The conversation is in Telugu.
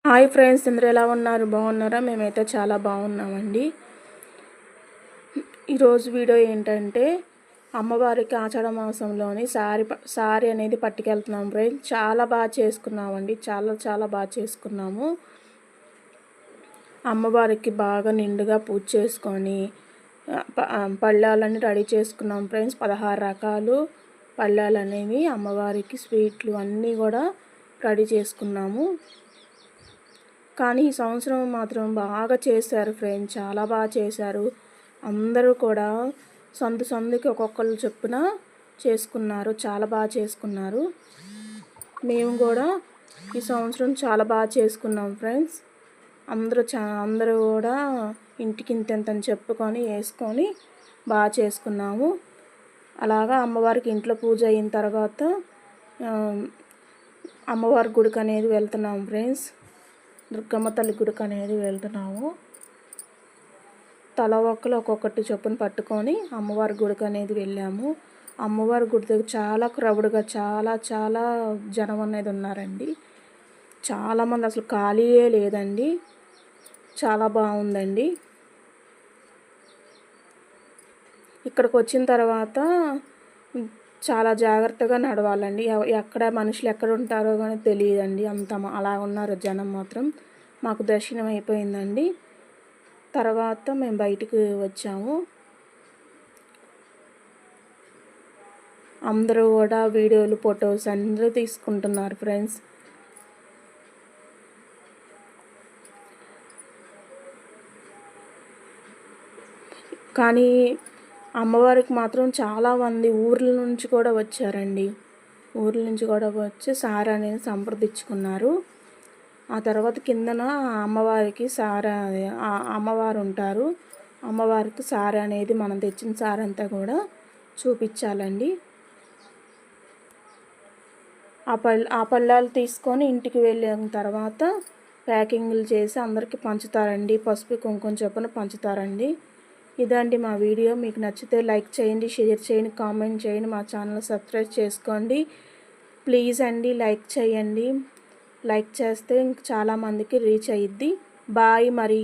హాయ్ ఫ్రెండ్స్, అందరూ ఎలా ఉన్నారు? బాగున్నారా? మేమైతే చాలా బాగున్నామండి. ఈరోజు వీడియో ఏంటంటే అమ్మవారికి ఆషాఢ మాసంలోని సారీ అనేది పట్టుకెళ్తున్నాం ఫ్రెండ్స్. చాలా బాగా చేసుకున్నామండి, చాలా బాగా చేసుకున్నాము. అమ్మవారికి బాగా నిండుగా పూజ చేసుకొని పళ్ళాలన్నీ రెడీ చేసుకున్నాం ఫ్రెండ్స్. 16 రకాలు పళ్ళాలు అనేవి అమ్మవారికి, స్వీట్లు అన్నీ కూడా రెడీ చేసుకున్నాము. కానీ ఈ సంవత్సరం మాత్రం బాగా చేశారు ఫ్రెండ్స్, చాలా బాగా చేశారు. అందరూ కూడా సందుకి ఒక్కొక్కరు చొప్పున చేసుకున్నారు, చాలా బాగా చేసుకున్నారు. మేము కూడా ఈ సంవత్సరం చాలా బాగా చేసుకున్నాం ఫ్రెండ్స్. అందరూ కూడా ఇంటికి ఇంతని చెప్పుకొని వేసుకొని బాగా చేసుకున్నాము. అలాగా అమ్మవారికి ఇంట్లో పూజ అయిన తర్వాత అమ్మవారి గుడికి అనేది వెళ్తున్నాము ఫ్రెండ్స్. దుర్గమ్మ తల్లి గుడికి అనేది వెళ్తున్నాము. తల ఒక్కొక్కటి చొప్పున పట్టుకొని అమ్మవారి గుడికి అనేది వెళ్ళాము. అమ్మవారి గుడి దగ్గర చాలా క్రౌడ్గా చాలా జనం అనేది ఉన్నారండి. చాలామంది, అసలు ఖాళీయే లేదండి. చాలా బాగుందండి. ఇక్కడికి వచ్చిన తర్వాత చాలా జాగ్రత్తగా నడవాలండి. ఎక్కడ మనుషులు ఎక్కడ ఉంటారో కానీ తెలియదండి, అంత అలా ఉన్నారు జనం మాత్రం. మాకు దర్శనం అయిపోయిందండి. తర్వాత మేము బయటికి వచ్చాము. అందరూ కూడా వీడియోలు, ఫొటోస్ అందరూ తీసుకుంటున్నారు ఫ్రెండ్స్. కానీ అమ్మవారికి మాత్రం చాలామంది ఊర్ల నుంచి కూడా వచ్చారండి. ఊర్ల నుంచి కూడా వచ్చి సారీ అనేది సంప్రదించుకున్నారు. ఆ తర్వాత కిందన అమ్మవారికి అమ్మవారు ఉంటారు. అమ్మవారికి సారీ అనేది మనం తెచ్చిన సారీ అంతా కూడా చూపించాలండి. ఆ పళ్ళాలు తీసుకొని ఇంటికి వెళ్ళిన తర్వాత ప్యాకింగ్లు చేసి అందరికీ పంచుతారండి. పసుపు కుంకుమ చొప్పున పంచుతారండి. ఇదండి మా వీడియో. మీకు నచ్చితే లైక్ చేయండి, షేర్ చేయండి, కామెంట్ చేయండి, మా ఛానల్ సబ్స్క్రైబ్ చేసుకోండి ప్లీజ్ అండి. లైక్ చేయండి. లైక్ చేస్తే చాలామందికి రీచ్ అయ్యిద్ది. బాయ్ మరి.